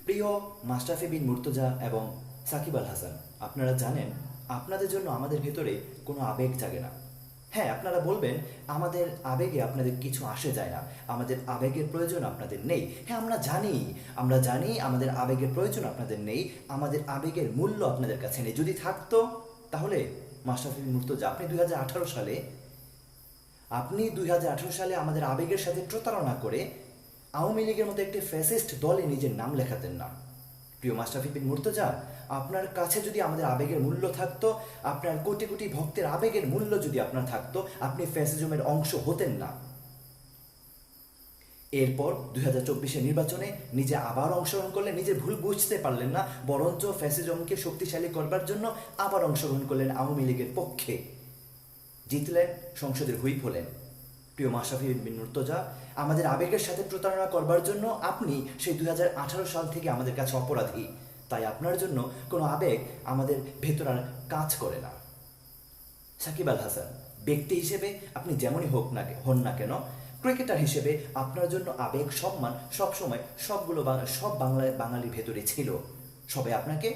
প্রিয় মাশরাফি বিন মুর্তজা এবং সাকিব আল হাসান, আপনারা জানেন আপনাদের জন্য আমাদের ভেতরে কোনো আবেগ জাগে না। হ্যাঁ, আপনারা বলবেন আমাদের আবেগে আপনাদের কিছু আসে যায় না, আমাদের আবেগের প্রয়োজন আপনাদের নেই। হ্যাঁ, আমরা জানি আমাদের আবেগের প্রয়োজন আপনাদের নেই, আমাদের আবেগের মূল্য আপনাদের কাছে নেই। যদি থাকতো তাহলে মাশরাফি বিন মুর্তজা আপনি 2018 সালে আমাদের আবেগের সাথে প্রতারণা করে আওয়ামী লীগের মতো একটি ফ্যাসিস্ট দলে নিজের নাম লেখাতেন না। প্রিয় মাশরাফি বিন মুর্তজা, আপনার কাছে যদি আমাদের আবেগের মূল্য থাকতো, আপনার কোটি কোটি ভক্তের আবেগের মূল্য যদি আপনার থাকতো, আপনি ফ্যাসিজমের অংশ হতেন না। এরপর 2024 নির্বাচনে নিজে আবার অংশগ্রহণ করলেন, নিজের ভুল বুঝতে পারলেন না, বরঞ্চ ফ্যাসিজমকে শক্তিশালী করবার জন্য আবার অংশগ্রহণ করলেন আওয়ামী লীগের পক্ষে। জিতলেন, সংসদের হুইপ হলেন। প্রিয় মাশরাফি বিন মুর্তজা, আমাদের আবেগের সাথে প্রতারণা করবার জন্য আপনি সেই 2018 সাল থেকে আমাদের কাছে অপরাধী। তাই আপনার জন্য কোনো আবেগ আমাদের ভেতর আর কাজ করে না। সাকিব আল হাসান, ব্যক্তি হিসেবে আপনি যেমনই হন না কেন, ক্রিকেটার হিসেবে আপনার জন্য আবেগ, সম্মান সবসময় সব বাঙালির ভেতরে ছিল। সবাই আপনাকে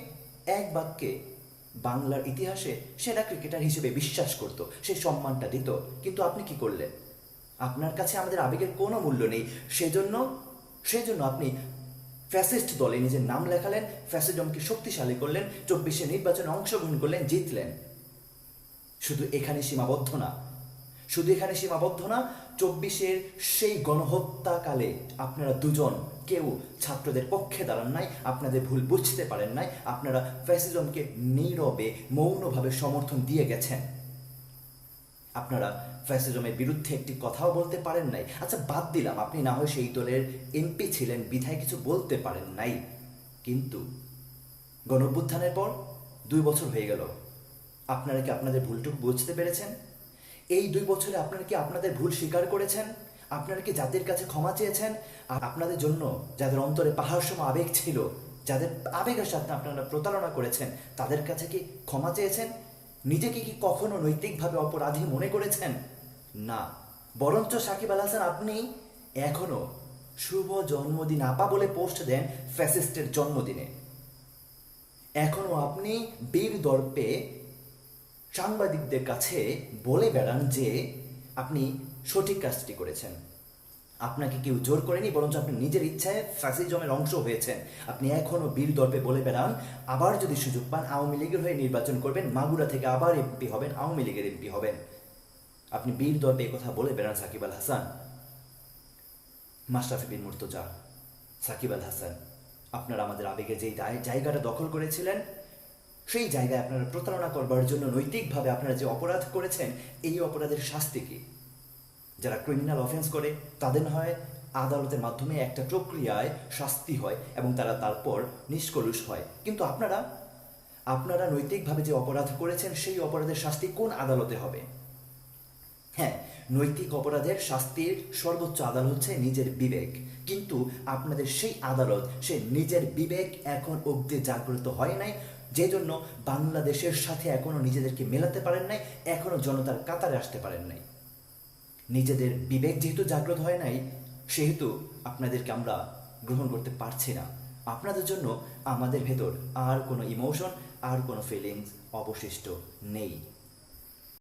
এক বাক্যে বাংলার ইতিহাসে সেরা ক্রিকেটার হিসেবে বিশ্বাস করত, সেই সম্মানটা দিত। কিন্তু আপনি কি করলেন? আপনার কাছে আমাদের আবেগের কোনো মূল্য নেই। সেজন্য আপনি ফ্যাসিস্ট দলে নিজের নাম লেখালেন, ফ্যাসিজমকে শক্তিশালী করলেন, 24 নির্বাচনে অংশগ্রহণ করলেন, জিতলেন। শুধু এখানে সীমাবদ্ধ না, 24 সেই গণহত্যাকালে আপনারা দুজন কেউ ছাত্রদের পক্ষে দাঁড়ান নাই, আপনাদের ভুল বুঝতে পারেন নাই, আপনারা ফ্যাসিজমকে নীরবে মৌনভাবে সমর্থন দিয়ে গেছেন। আপনারা ফ্যাসিজমের বিরুদ্ধে একটি কথাও বলতে পারেন নাই। আচ্ছা, বাদ দিলাম আপনি না হয় সেই দলের এমপি ছিলেন, বিধায় কিছু বলতে পারেন নাই, কিন্তু গণঅভ্যুত্থানের পর 2 বছর হয়ে গেল, আপনারা কি আপনাদের ভুলটুকু বুঝতে পেরেছেন? এই 2 বছরে আপনারা কি আপনাদের ভুল স্বীকার করেছেন? আপনারা কি জাতির কাছে ক্ষমা চেয়েছেন? আপনাদের জন্য যাদের অন্তরে পাহাড় সম আবেগ ছিল, যাদের আবেগের সাথে আপনারা প্রতারণা করেছেন, তাদের কাছে কি ক্ষমা চেয়েছেন? নিজেকে কি কখনো নৈতিকভাবে অপরাধী মনে করেছেন? না, বরঞ্চ সাকিব আল হাসান, আপনি এখনো শুভ জন্মদিন আপা বলে পোস্ট দেন ফ্যাসিস্টের জন্মদিনে। এখনো আপনি বীর দর্পে সাংবাদিকদের কাছে বলে বেড়ান যে আপনি সঠিক কাজটি করেছেন। আপনাকে কেউ জোর করেনি, বরঞ্চ আপনি নিজের ইচ্ছায় ফ্যাসিজমের অংশ হয়েছেন। আপনি এখনও বীর দর্পে বলে বেড়ান আবার যদি সুযোগ পান আওয়ামী লীগের হয়ে নির্বাচন করবেন, মাগুরা থেকে আবার এমপি হবেন, আওয়ামী লীগের এমপি হবেন। আপনি বীর দর্পে কথা বলে বেড়ান সাকিব আল হাসান। মাশরাফি বিন মুর্তজা, সাকিব আল হাসান, আপনারা আমাদের আবেগে যেই জায়গাটা দখল করেছিলেন, সেই জায়গায় আপনারা প্রতারণা করবার জন্য নৈতিকভাবে আপনারা যে অপরাধ করেছেন, এই অপরাধের শাস্তি কি? যারা ক্রিমিনাল অফেন্স করে তাদের হয় আদালতের মাধ্যমে একটা প্রক্রিয়ায় শাস্তি হয় এবং তারা তারপর নিষ্কলুষ হয়। কিন্তু আপনারা নৈতিকভাবে যে অপরাধ করেছেন, সেই অপরাধের শাস্তি কোন আদালতে হবে? হ্যাঁ, নৈতিক অপরাধের শাস্তির সর্বোচ্চ আদালত হচ্ছে নিজের বিবেক। কিন্তু আপনাদের সেই আদালত, সেই নিজের বিবেক এখন অবধি জাগ্রত হয় নাই, যে জন্য বাংলাদেশের সাথে এখনো নিজেদেরকে মেলাতে পারেন নাই, এখনো জনতার কাতারে আসতে পারেন নাই। নিজেদের বিবেক যেহেতু জাগ্রত হয় নাই, সেহেতু আপনাদেরকে আমরা গ্রহণ করতে পারছি না। আপনাদের জন্য আমাদের ভেতর আর কোনো ইমোশন, আর কোনো ফিলিংস অবশিষ্ট নেই।